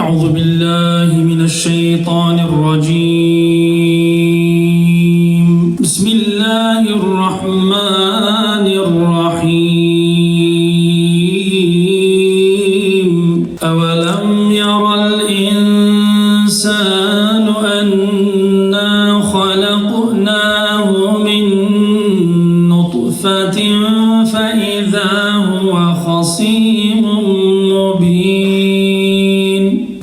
أعوذ بالله من الشيطان الرجيم بسم الله الرحمن الرحيم أولم ير الإنسان أنا خلقناه من نطفة فإذا هو خصيم مبين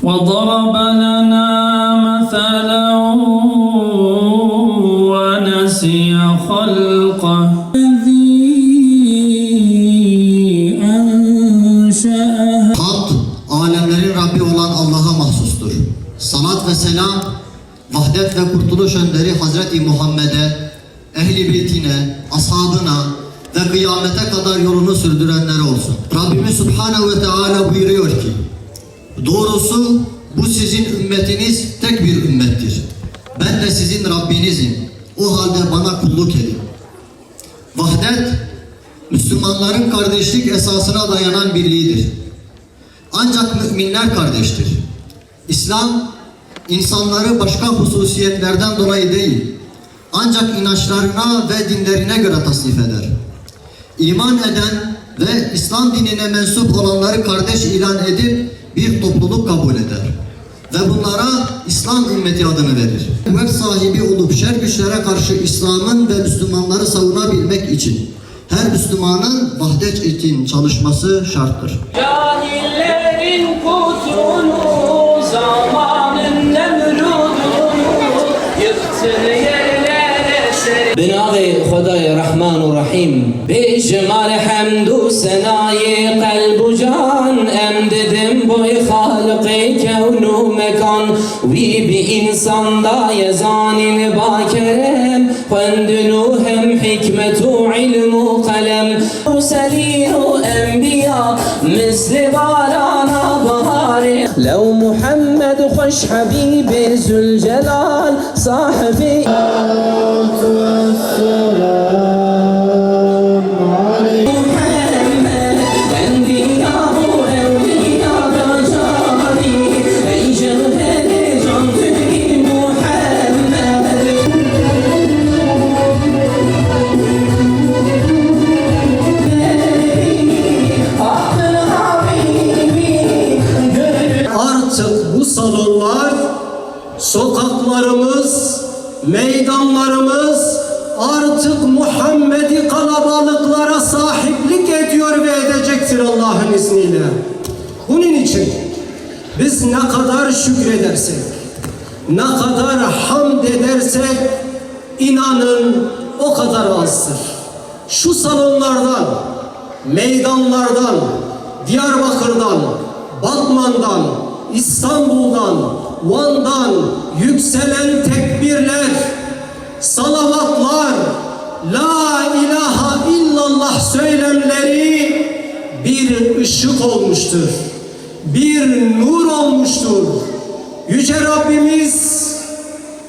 وضرب لنا مثلا ونسي خلقه Hamd, alemlerin Rabbi olan Allah'a mahsustur. Salat ve selam, vahdet ve kurtuluş önderi Hazreti Muhammed'e, ehli beytine, ashabına ve kıyamete kadar yolunu sürdürenlere olsun. Rabbimiz Subhanahu ve Teala buyuruyor ki, doğrusu bu sizin ümmetiniz tek bir ümmettir. Ben de sizin Rabbinizim. O halde bana kulluk edin. Vahdet, Müslümanların kardeşlik esasına dayanan birliğidir. Ancak müminler kardeştir. İslam, insanları başka hususiyetlerden dolayı değil, ancak inançlarına ve dinlerine göre tasnif eder. İman eden ve İslam dinine mensup olanları kardeş ilan edip bir topluluk kabul eder. Ve bunlara İslam ümmeti adını verir. Kuvvet sahibi olup şer güçlere karşı İslam'ın ve Müslümanları savunabilmek için her Müslümanın vahdet için çalışması şarttır. Cahillerin kutunu, zamanın nemrudunu yıktı yerlere seri. Binavi Khudai Rahman Rahim Bi cemal hamdu senayi kalbu can emdedim boy halık-ı kevnu mekan vi bi insanda yazanil bakerem fendunu hem hikmetu ilmu kalem muselinu enbiya misli barana bahari lev Muhammed hoş habibi zülcelal sahibi Artık bu salonlar, sokaklarımız, meydanlarımız artık Muhammed'i kalabalıklara sahiplik ediyor ve edecektir Allah'ın izniyle. Bunun için biz ne kadar şükredersek, ne kadar hamd edersek inanın o kadar azdır. Şu salonlardan, meydanlardan, Diyarbakır'dan, Batman'dan, İstanbul'dan, Van'dan yükselen tekbirler, salavatlar, la ilahe illallah söylemleri bir ışık olmuştur, bir nur olmuştur. Yüce Rabbimiz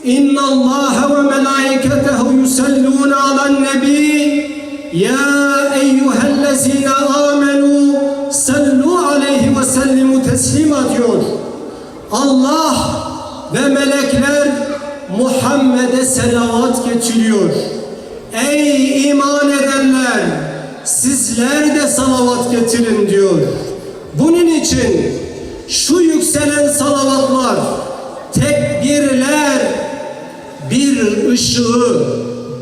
İnna Allah ve melaiketehu yusalluna alen nebi ya eyyühellezine amenu sallu aleyhi ve sellimu teslima diyor. Allah ve melekler Muhammed'e selavat getiriyor. Ey iman edenler, sizler de salavat getirin diyor. Bunun için şu yükselen salavatlar, tekbirler bir ışığı,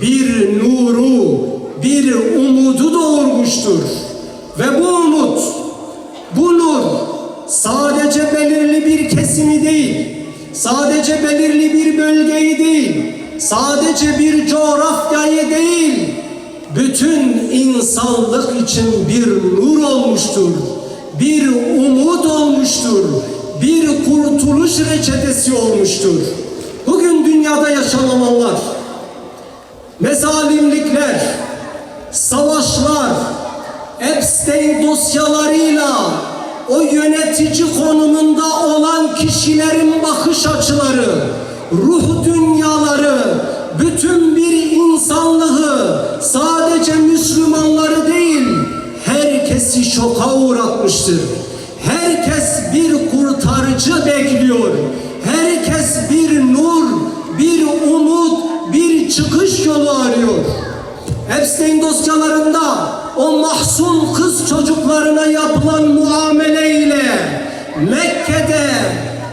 bir nuru, bir umudu doğurmuştur. Ve bu umut, bu nur sadece belirli bir kesimi değil, sadece belirli bir bölgeyi değil, sadece bir coğrafyayı değil, bütün insanlık için bir nur olmuştur, bir umut olmuştur, bir kurtuluş reçetesi olmuştur. Bugün dünyada yaşananlar, mezalimlikler, savaşlar, Epstein dosyalarıyla o yönetici konumunda olan kişilerin bakış açıları, ruh dünyaları, bütün bir insanlığı, sadece Müslümanları değil, herkesi şoka uğratmıştır. Herkes bir kurtarıcı bekliyor. Herkes bir nur, bir umut, bir çıkış yolu arıyor. Epstein dosyalarında o mahzun kız çocuklarına yapılan muameleyle Mekke'de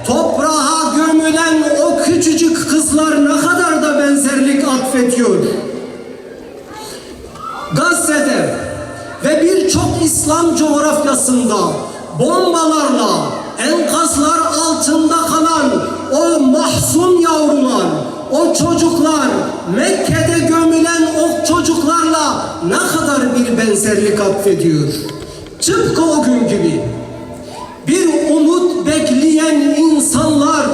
toprağa gömülen o küçücük kızlar ne kadar da benzerlik atfediyor. Gazze'de ve birçok İslam coğrafyasında bombalarla enkazlar altında kalan o mahzun yavrular, o çocuklar, Mekke'de gömülen o çocuklarla ne kadar bir benzerlik atfediyor. Tıpkı o gün gibi bir umut bekleyen insanlar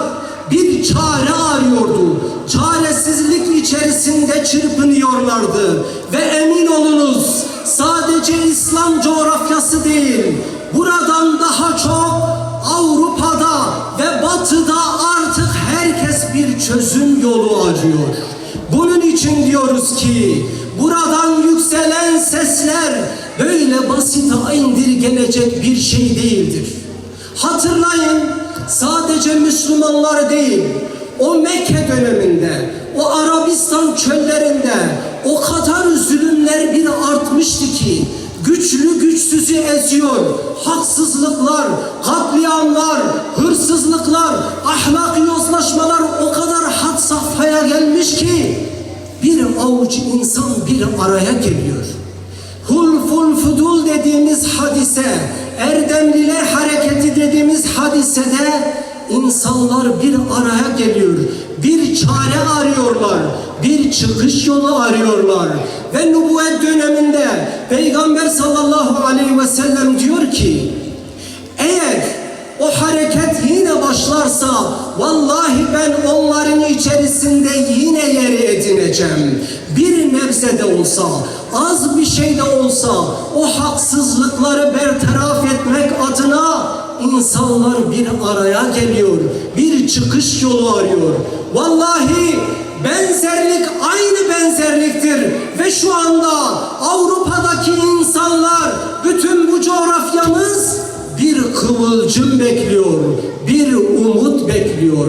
bir çare arıyordu. Çaresizlik içerisinde çırpınıyorlardı. Ve emin olunuz, sadece İslam coğrafyası değil, buradan daha çok Avrupa'da ve Batı'da artık herkes bir çözüm yolu arıyor. Bunun için diyoruz ki buradan yükselen sesler böyle basite indirgenecek bir şey değildir. Hatırlayın, sadece Müslümanlar değil, o Mekke döneminde, o Arabistan çöllerinde o kadar zulümler bir artmıştı ki güçlü güçsüzü eziyor, haksızlıklar, katliamlar, hırsızlıklar, ahlaki yozlaşmalar o kadar had safhaya gelmiş ki bir avuç insan bir araya geliyor. Hulful Fudul dediğimiz hadise, Erdemliler Hareketi dediğimiz hadisede insanlar bir araya geliyor. Bir çare arıyorlar, bir çıkış yolu arıyorlar. Ve nübüvvet döneminde Peygamber sallallahu aleyhi ve sellem diyor ki, eğer o hareket yine başlarsa vallahi ben onların içerisinde yine yeri edineceğim. Bir nebze de olsa, az bir şey de olsa o haksızlıkları bertaraf etmek adına insanlar bir araya geliyor. Bir çıkış yolu arıyor. Vallahi benzerlik aynı benzerliktir. Ve şu anda Avrupa'daki insanlar, bütün bu coğrafyamız bir kıvılcım bekliyor, bir umut bekliyor.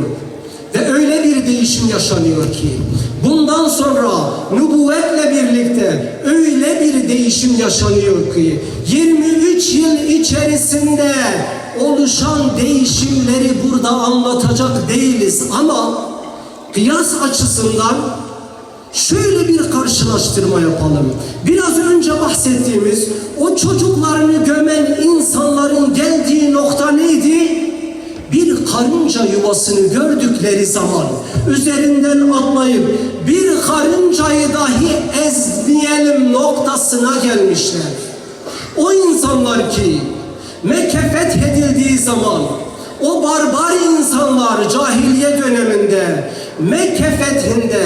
Ve öyle bir değişim yaşanıyor ki bundan sonra nübüvvetle birlikte öyle bir değişim yaşanıyor ki 23 yıl içerisinde oluşan değişimleri burada anlatacak değiliz ama kıyas açısından şöyle bir karşılaştırma yapalım. Biraz önce bahsettiğimiz o çocuklarını gömen insanların geldiği nokta neydi? Bir karınca yuvasını gördükleri zaman üzerinden atlayıp bir karıncayı dahi ezmeyelim noktasına gelmişler. O insanlar ki Mekke fethedildiği zaman o barbar insanlar cahiliye döneminde Mekke fethinde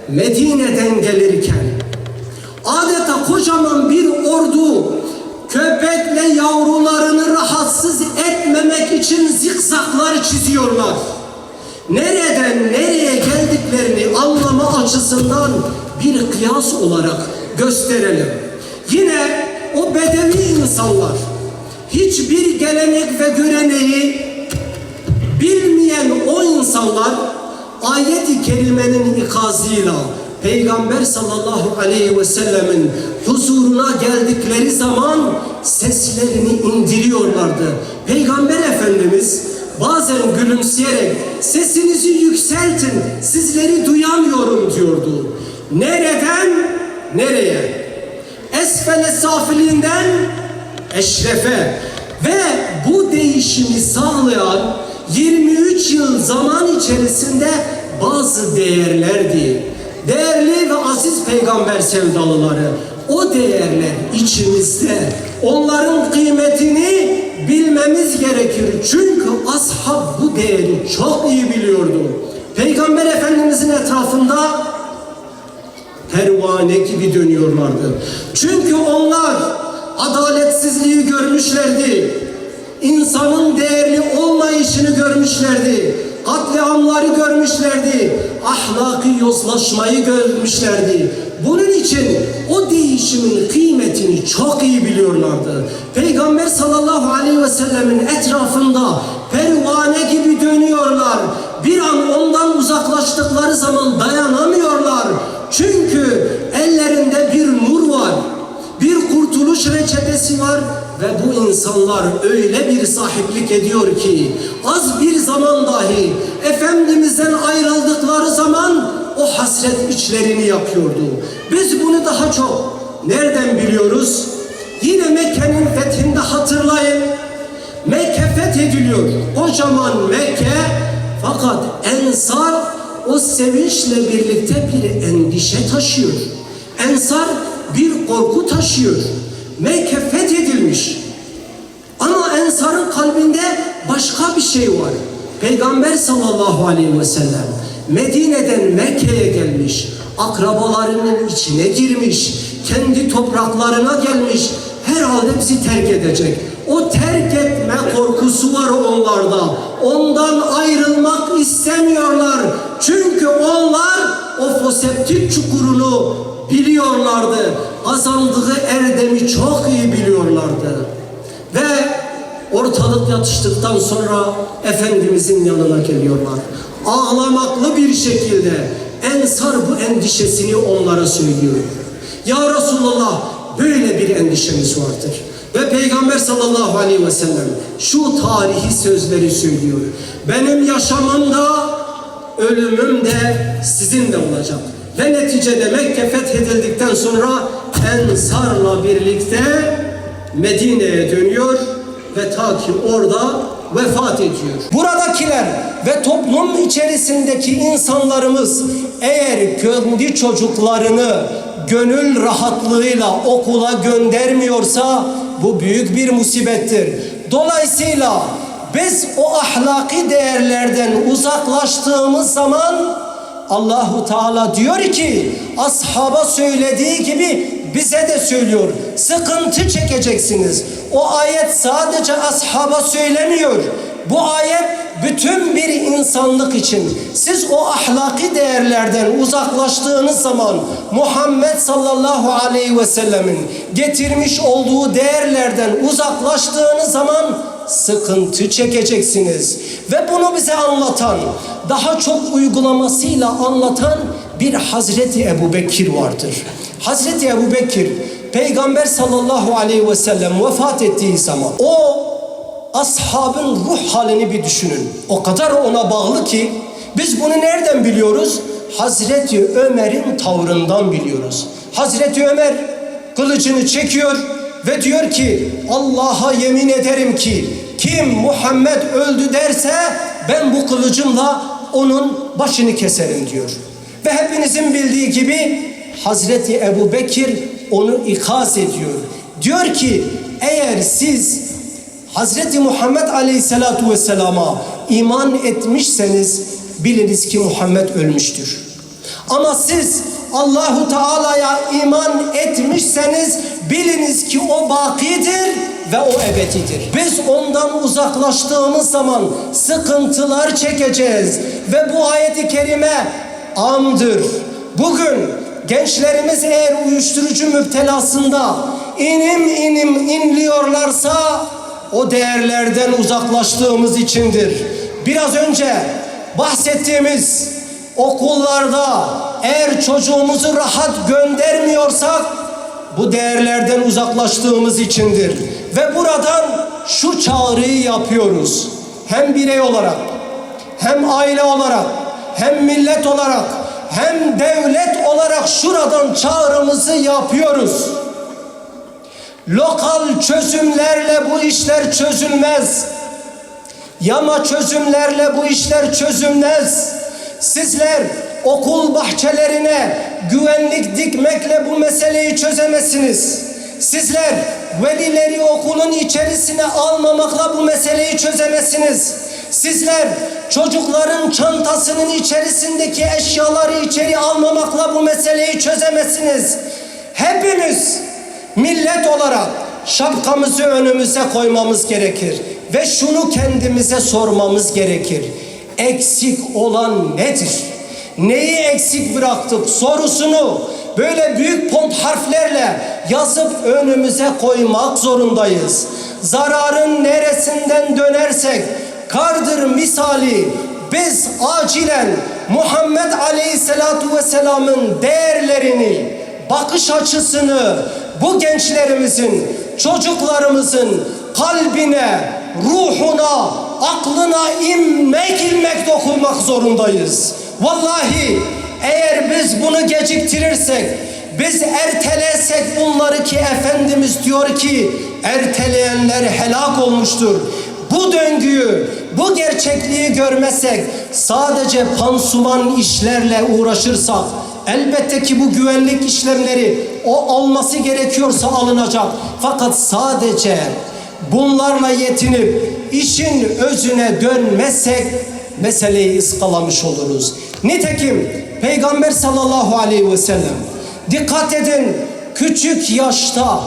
Medine'den gelirken adeta kocaman bir ordu köpekle yavrularını rahatsız etmemek için zikzaklar çiziyorlar. Nereden nereye geldiklerini anlama açısından bir kıyas olarak gösterelim. Yine o bedevi insanlar, hiçbir gelenek ve göreneği bilmeyen o insanlar ayet-i kerimenin ikazıyla Peygamber sallallahu aleyhi ve sellemin huzuruna geldikleri zaman seslerini indiriyorlardı. Peygamber Efendimiz bazen gülümseyerek sesinizi yükseltin, sizleri duyamıyorum diyordu. Nereden nereye? Esfele safilinden eşrefe. Ve bu değişimi sağlayan 23 yıl zaman içerisinde bazı değerlerdi. Değerli ve aziz peygamber sevdalıları, o değerler içimizde. Onların kıymetini bilmemiz gerekir. Çünkü ashab bu değeri çok iyi biliyordu. Peygamber Efendimizin etrafında pervane gibi dönüyorlardı. Çünkü onlar adaletsizliği görmüşlerdi. İnsanın değerli olmayışını görmüşlerdi. Katliamları görmüşlerdi. Ahlaki yozlaşmayı görmüşlerdi. Bunun için o değişimin kıymetini çok iyi biliyorlardı. Peygamber sallallahu aleyhi ve sellemin etrafında pervane gibi dönüyorlar. Bir an ondan uzaklaştıkları zaman dayanamıyorlar. Çünkü ellerinde bir nur var. Bir kurtuluş reçetesi var ve bu insanlar öyle bir sahiplik ediyor ki az bir zaman dahi Efendimiz'den ayrıldıkları zaman o hasret içlerini yakıyordu. Biz bunu daha çok nereden biliyoruz? Yine Mekke'nin fethinde hatırlayın. Mekke fethediliyor. Kocaman Mekke, fakat Ensar o sevinçle birlikte bir endişe taşıyor. Ensar bir korku taşıyor. Mekke fethedilmiş. Ama Ensar'ın kalbinde başka bir şey var. Peygamber sallallahu aleyhi ve sellem Medine'den Mekke'ye gelmiş. Akrabalarının içine girmiş. Kendi topraklarına gelmiş. Herhalde bizi terk edecek. O terk etme korkusu var onlarda. Ondan ayrılmak istemiyorlar. Çünkü onlar o foseptik çukurunu biliyorlardı. Kazandığı erdemi çok iyi biliyorlardı. Ve ortalık yatıştıktan sonra Efendimizin yanına geliyorlar. Ağlamaklı bir şekilde Ensar bu endişesini onlara söylüyor. Ya Resulallah, böyle bir endişemiz vardır. Ve Peygamber sallallahu aleyhi ve sellem şu tarihi sözleri söylüyor. Benim yaşamım da ölümüm de sizinle olacak. Ve neticede Mekke fethedildikten sonra Ensar'la birlikte Medine'ye dönüyor ve ta ki orada vefat ediyor. Buradakiler ve toplum içerisindeki insanlarımız eğer kendi çocuklarını gönül rahatlığıyla okula göndermiyorsa bu büyük bir musibettir. Dolayısıyla biz o ahlaki değerlerden uzaklaştığımız zaman Allahu Teala diyor ki ashaba söylediği gibi bize de söylüyor. Sıkıntı çekeceksiniz. O ayet sadece ashaba söylemiyor. Bu ayet bütün bir insanlık için. Siz o ahlaki değerlerden uzaklaştığınız zaman Muhammed sallallahu aleyhi ve sellemin getirmiş olduğu değerlerden uzaklaştığınız zaman sıkıntı çekeceksiniz. Ve bunu bize anlatan, daha çok uygulamasıyla anlatan bir Hazreti Ebubekir vardır. Hazreti Ebubekir, Peygamber sallallahu aleyhi ve sellem vefat ettiği zaman o ashabın ruh halini bir düşünün. O kadar ona bağlı ki biz bunu nereden biliyoruz? Hazreti Ömer'in tavrından biliyoruz. Hazreti Ömer kılıcını çekiyor ve diyor ki Allah'a yemin ederim ki kim Muhammed öldü derse ben bu kılıcımla onun başını keserim diyor. Ve hepinizin bildiği gibi Hazreti Ebubekir onu ikaz ediyor. Diyor ki eğer siz Hazreti Muhammed Aleyhisselatu Vesselam'a iman etmişseniz biliniz ki Muhammed ölmüştür. Ama siz Allahu Teala'ya iman etmişseniz biliniz ki o bakidir ve o ebedidir. Biz ondan uzaklaştığımız zaman sıkıntılar çekeceğiz ve bu ayet-i kerime amdır. Bugün gençlerimiz eğer uyuşturucu müptelasında inim inim inliyorlarsa o değerlerden uzaklaştığımız içindir. Biraz önce bahsettiğimiz okullarda eğer çocuğumuzu rahat göndermiyorsak bu değerlerden uzaklaştığımız içindir. Ve buradan şu çağrıyı yapıyoruz. Hem birey olarak, hem aile olarak, hem millet olarak, hem devlet olarak şuradan çağrımızı yapıyoruz. Lokal çözümlerle bu işler çözülmez. Yama çözümlerle bu işler çözülmez. Sizler okul bahçelerine güvenlik dikmekle bu meseleyi çözemezsiniz. Sizler velileri okulun içerisine almamakla bu meseleyi çözemezsiniz. Sizler çocukların çantasının içerisindeki eşyaları içeri almamakla bu meseleyi çözemezsiniz. Hepimiz millet olarak şapkamızı önümüze koymamız gerekir. Ve şunu kendimize sormamız gerekir. Eksik olan nedir? Neyi eksik bıraktık sorusunu böyle büyük font harflerle yazıp önümüze koymak zorundayız. Zararın neresinden dönersek kardır misali. Biz acilen Muhammed Aleyhisselatu Vesselam'ın değerlerini, bakış açısını bu gençlerimizin, çocuklarımızın kalbine, ruhuna, aklına ilmek dokunmak zorundayız. Vallahi eğer biz bunu geciktirirsek, biz ertelersek bunları, ki Efendimiz diyor ki erteleyenler helak olmuştur. Bu döngüyü, bu gerçekliği görmezsek, sadece pansuman işlerle uğraşırsak, elbette ki bu güvenlik işlemleri o alması gerekiyorsa alınacak. Fakat sadece bunlarla yetinip işin özüne dönmezsek meseleyi ıskalamış oluruz. Nitekim Peygamber sallallahu aleyhi ve sellem, dikkat edin, küçük yaşta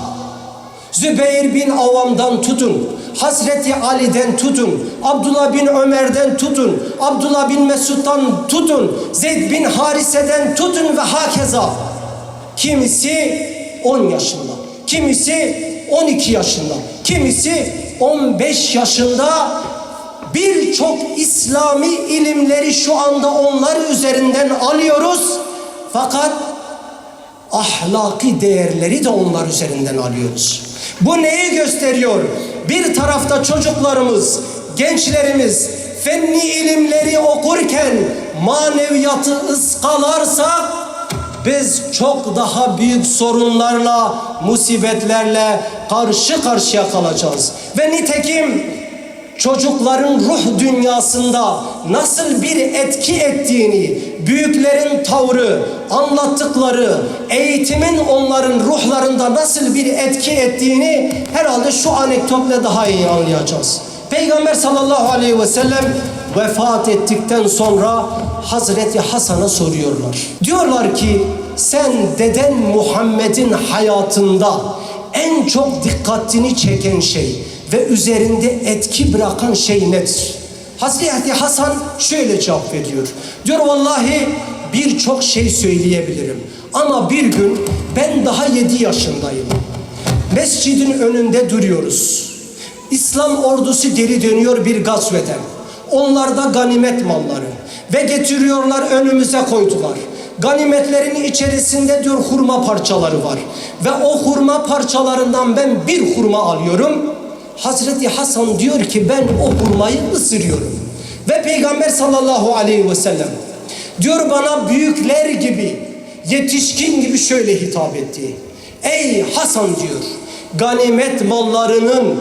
Zübeyir bin Avvam'dan tutun, Hazreti Ali'den tutun, Abdullah bin Ömer'den tutun, Abdullah bin Mesud'dan tutun, Zeyd bin Harise'den tutun ve hakeza. Kimisi 10 yaşında, kimisi 12 yaşında, kimisi 15 yaşında. Birçok İslami ilimleri şu anda onlar üzerinden alıyoruz. Fakat ahlaki değerleri de onlar üzerinden alıyoruz. Bu neyi gösteriyor? Bir tarafta çocuklarımız, gençlerimiz fenni ilimleri okurken maneviyatı ıskalarsak biz çok daha büyük sorunlarla, musibetlerle karşı karşıya kalacağız. Ve nitekim çocukların ruh dünyasında nasıl bir etki ettiğini, büyüklerin tavrı, anlattıkları, eğitimin onların ruhlarında nasıl bir etki ettiğini herhalde şu anekdotla daha iyi anlayacağız. Peygamber sallallahu aleyhi ve sellem vefat ettikten sonra Hazreti Hasan'a soruyorlar. Diyorlar ki sen deden Muhammed'in hayatında en çok dikkatini çeken şey ve üzerinde etki bırakan şey nedir? Hazreti Hasan şöyle cevap veriyor. Diyor vallahi birçok şey söyleyebilirim. Ama bir gün ben daha 7 yaşındayım. Mescidin önünde duruyoruz. İslam ordusu geri dönüyor bir gazveden. Onlar da ganimet malları. Ve getiriyorlar, önümüze koydular. Ganimetlerin içerisinde diyor hurma parçaları var. Ve o hurma parçalarından ben bir hurma alıyorum. Hazreti Hasan diyor ki ben o hurmayı ısırıyorum. Ve Peygamber sallallahu aleyhi ve sellem diyor bana büyükler gibi, yetişkin gibi şöyle hitap etti. Ey Hasan diyor, ganimet mallarının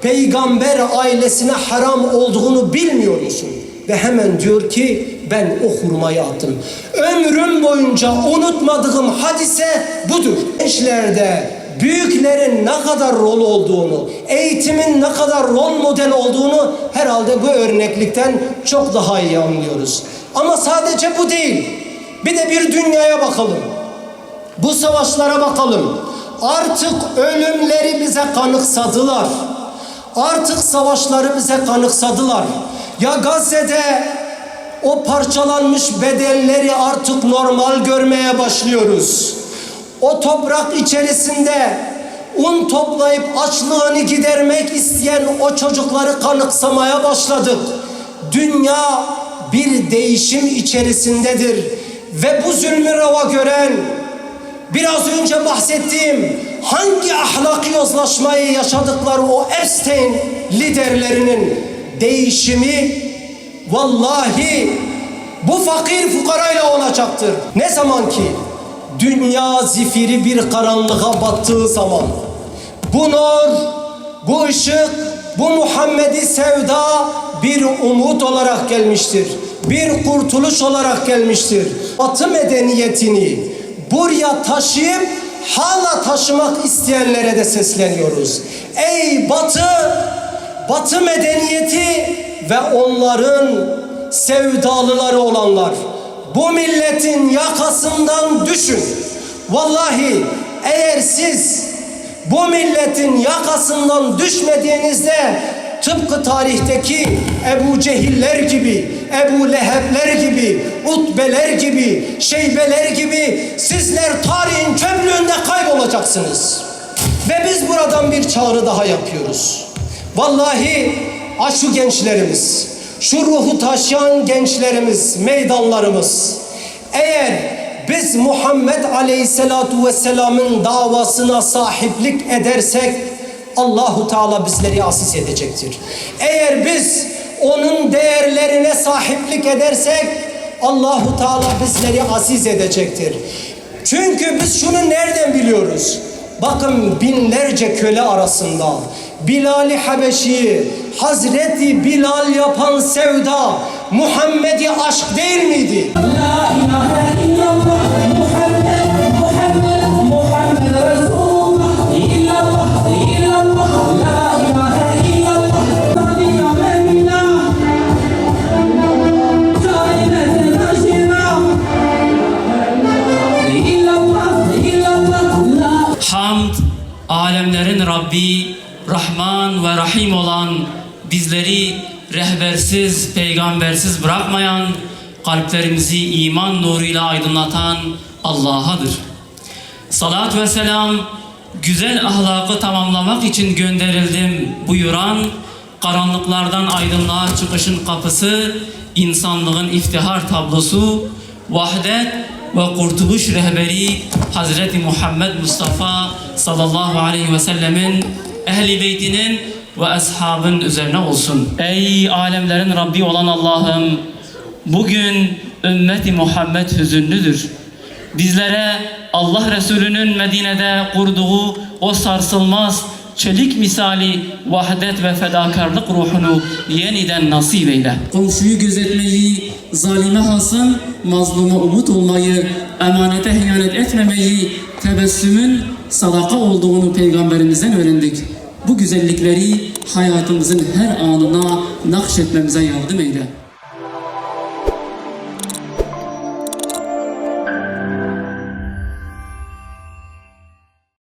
Peygamber ailesine haram olduğunu bilmiyor musun? Ve hemen diyor ki ben o hurmayı attım. Ömrüm boyunca unutmadığım hadise budur. Gençlerde büyüklerin ne kadar rol olduğunu, eğitimin ne kadar rol model olduğunu herhalde bu örneklikten çok daha iyi anlıyoruz. Ama sadece bu değil. Bir de bir dünyaya bakalım. Bu savaşlara bakalım. Artık ölümleri bize kanıksadılar. Artık savaşları bize kanıksadılar. Ya Gazze'de o parçalanmış bedenleri artık normal görmeye başlıyoruz. O toprak içerisinde un toplayıp açlığını gidermek isteyen o çocukları kanıksamaya başladık. Dünya bir değişim içerisindedir. Ve bu zulmü reva gören, biraz önce bahsettiğim hangi ahlaki yozlaşmayı yaşadıkları o Epstein liderlerinin değişimi vallahi bu fakir fukarayla olacaktır. Ne zaman ki dünya zifiri bir karanlığa battığı zaman bu nur, bu ışık, bu Muhammed'i sevda bir umut olarak gelmiştir. Bir kurtuluş olarak gelmiştir. Batı medeniyetini buraya taşıyıp hala taşımak isteyenlere de sesleniyoruz. Ey Batı, Batı medeniyeti ve onların sevdalıları olanlar, bu milletin yakasından düşün. Vallahi eğer siz bu milletin yakasından düşmediğinizde tıpkı tarihteki Ebu Cehiller gibi, Ebu Lehebler gibi, Utbeler gibi, Şeybeler gibi sizler tarihin çöplüğünde kaybolacaksınız. Ve biz buradan bir çağrı daha yapıyoruz. Vallahi şu gençlerimiz, şu ruhu taşıyan gençlerimiz, meydanlarımız, eğer biz Muhammed Aleyhisselatu Vesselam'ın davasına sahiplik edersek Allahu Teala bizleri aziz edecektir. Eğer biz onun değerlerine sahiplik edersek Allahu Teala bizleri aziz edecektir. Çünkü biz şunu nereden biliyoruz? Bakın binlerce köle arasında Bilal-i Habeşi'yi Hazreti Bilal yapan sevda Muhammed'i aşk değil miydi? La ilahe illallah Muhammed, Muhammed, Muhammed Resulullah. İllallah, illallah, la ilahe illallah. Tanrı'ya Mevla, kainatın aşkına. İllallah, illallah, la. Hamd, alemlerin Rabbi, Rahman ve Rahim olan, bizleri rehbersiz, peygambersiz bırakmayan, kalplerimizi iman nuruyla aydınlatan Allah'adır. Salat ve selam, güzel ahlakı tamamlamak için gönderildim buyuran, karanlıklardan aydınlığa çıkışın kapısı, insanlığın iftihar tablosu, vahdet ve kurtuluş rehberi Hazreti Muhammed Mustafa sallallahu aleyhi ve sellemin, ehli beytinin ve ashabın üzerine olsun. Ey alemlerin Rabbi olan Allah'ım, bugün ümmeti Muhammed hüzünlüdür. Bizlere Allah Resulü'nün Medine'de kurduğu o sarsılmaz çelik misali vahdet ve fedakarlık ruhunu yeniden nasip eyle. Komşuyu gözetmeyi, zalime hasım, mazluma umut olmayı, emanete hıyanet etmemeyi, tebessümün sadaka olduğunu peygamberimizden öğrendik. Bu güzellikleri hayatımızın her anına nakşetmemize yardım eyle.